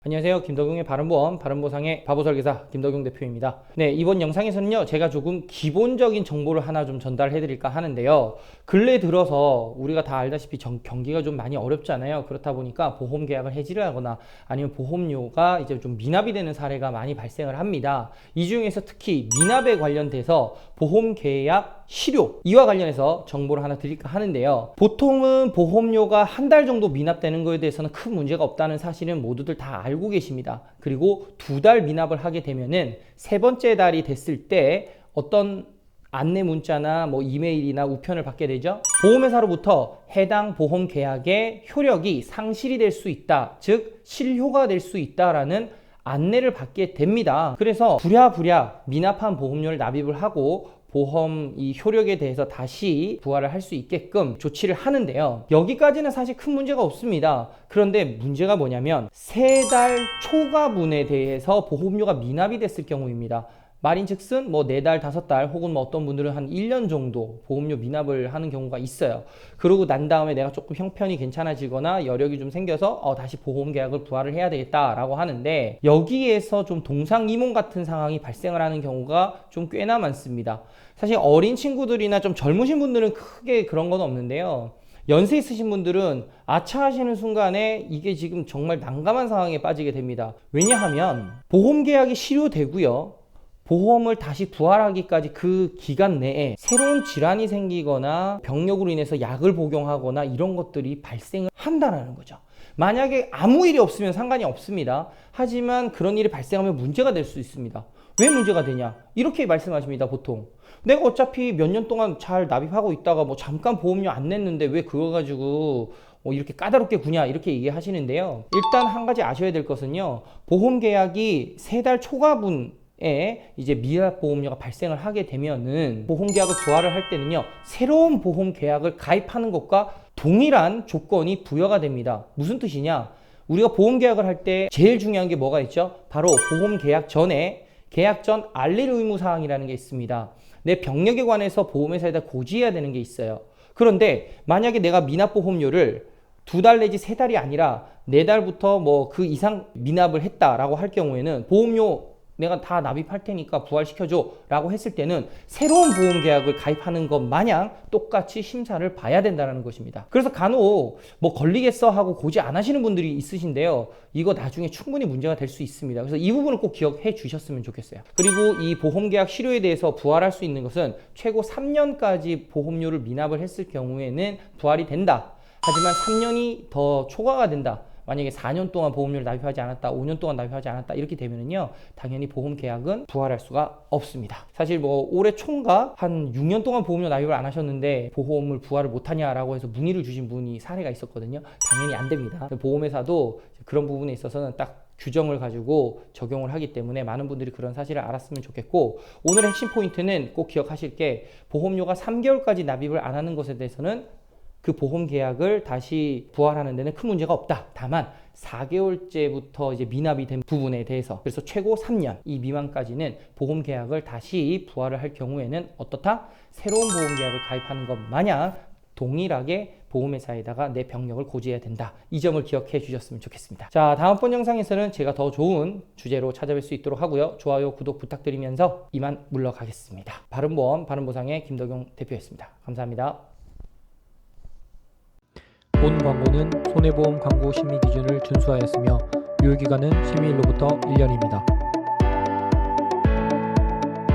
안녕하세요. 김덕용의 바른보험, 바른보상의 바보설계사 김덕용 대표입니다. 네, 이번 영상에서는요, 제가 조금 기본적인 정보를 하나 좀 전달해 드릴까 하는데요. 근래 들어서 우리가 다 알다시피 경기가 좀 많이 어렵잖아요. 그렇다 보니까 보험 계약을 해지를 하거나 아니면 보험료가 이제 좀 미납이 되는 사례가 많이 발생을 합니다. 이 중에서 특히 미납에 관련돼서 보험 계약 실효, 이와 관련해서 정보를 하나 드릴까 하는데요. 보통은 보험료가 한 달 정도 미납되는 거에 대해서는 큰 문제가 없다는 사실은 모두들 다 알고 계십니다. 그리고 2달 미납을 하게 되면은 세 번째 달이 됐을 때 어떤 안내 문자나 뭐 이메일이나 우편을 받게 되죠. 보험회사로부터 해당 보험 계약의 효력이 상실이 될 수 있다, 즉 실효가 될 수 있다라는 안내를 받게 됩니다. 그래서 부랴부랴 미납한 보험료를 납입을 하고 보험 이 효력에 대해서 다시 부활을 할 수 있게끔 조치를 하는데요. 여기까지는 사실 큰 문제가 없습니다. 그런데 문제가 뭐냐면 3달 초과분에 대해서 보험료가 미납이 됐을 경우입니다. 말인즉슨 뭐 4달, 5달 혹은 뭐 어떤 분들은 한 1년 정도 보험료 미납을 하는 경우가 있어요. 그러고 난 다음에 내가 조금 형편이 괜찮아지거나 여력이 좀 생겨서 다시 보험 계약을 부활을 해야 되겠다라고 하는데, 여기에서 좀 동상이몽 같은 상황이 발생을 하는 경우가 좀 꽤나 많습니다. 사실 어린 친구들이나 좀 젊으신 분들은 크게 그런 건 없는데요. 연세 있으신 분들은 아차 하시는 순간에 이게 지금 정말 난감한 상황에 빠지게 됩니다. 왜냐하면 보험 계약이 실효되고요, 보험을 다시 부활하기까지 그 기간 내에 새로운 질환이 생기거나 병력으로 인해서 약을 복용하거나 이런 것들이 발생을 한다는 거죠. 만약에 아무 일이 없으면 상관이 없습니다. 하지만 그런 일이 발생하면 문제가 될 수 있습니다. 왜 문제가 되냐? 이렇게 말씀하십니다, 보통. 내가 어차피 몇 년 동안 잘 납입하고 있다가 뭐 잠깐 보험료 안 냈는데 왜 그거 가지고 이렇게 까다롭게 구냐, 이렇게 얘기하시는데요. 일단 한 가지 아셔야 될 것은요, 보험 계약이 3달 초과분 이제 미납 보험료가 발생을 하게 되면은 보험 계약을 부활을 할 때는요, 새로운 보험 계약을 가입하는 것과 동일한 조건이 부여가 됩니다. 무슨 뜻이냐? 우리가 보험 계약을 할 때 제일 중요한 게 뭐가 있죠? 바로 보험 계약 전에 계약 전 알릴 의무 사항이라는 게 있습니다. 내 병력에 관해서 보험회사에다 고지해야 되는 게 있어요. 그런데 만약에 내가 미납 보험료를 2달 내지 3달이 아니라 4달부터 뭐 그 이상 미납을 했다라고 할 경우에는 보험료 내가 다 납입할 테니까 부활시켜줘 라고 했을 때는 새로운 보험 계약을 가입하는 것 마냥 똑같이 심사를 봐야 된다는 것입니다. 그래서 간혹 뭐 걸리겠어 하고 고지 안 하시는 분들이 있으신데요, 이거 나중에 충분히 문제가 될 수 있습니다. 그래서 이 부분을 꼭 기억해 주셨으면 좋겠어요. 그리고 이 보험 계약 실효에 대해서 부활할 수 있는 것은 최고 3년까지 보험료를 미납을 했을 경우에는 부활이 된다. 하지만 3년이 더 초과가 된다, 만약에 4년 동안 보험료를 납입하지 않았다, 5년 동안 납입하지 않았다, 이렇게 되면은요, 당연히 보험 계약은 부활할 수가 없습니다. 사실 뭐 올해 총각 한 6년 동안 보험료 납입을 안 하셨는데 보험을 부활을 못하냐라고 해서 문의를 주신 분이 사례가 있었거든요. 당연히 안 됩니다. 보험회사도 그런 부분에 있어서는 딱 규정을 가지고 적용을 하기 때문에 많은 분들이 그런 사실을 알았으면 좋겠고, 오늘의 핵심 포인트는 꼭 기억하실 게, 보험료가 3개월까지 납입을 안 하는 것에 대해서는 그 보험 계약을 다시 부활하는 데는 큰 문제가 없다. 다만 4개월째부터 이제 미납이 된 부분에 대해서, 그래서 최고 3년 이 미만까지는 보험 계약을 다시 부활을 할 경우에는 어떻다? 새로운 보험 계약을 가입하는 것 마냥 동일하게 보험회사에다가 내 병력을 고지해야 된다. 이 점을 기억해 주셨으면 좋겠습니다. 자, 다음번 영상에서는 제가 더 좋은 주제로 찾아뵐 수 있도록 하고요. 좋아요, 구독 부탁드리면서 이만 물러가겠습니다. 바른보험, 바른보상의 김덕용 대표였습니다. 감사합니다. 본 광고는 손해보험 광고 심의 기준을 준수하였으며 유효기간은 심의일로부터 1년입니다.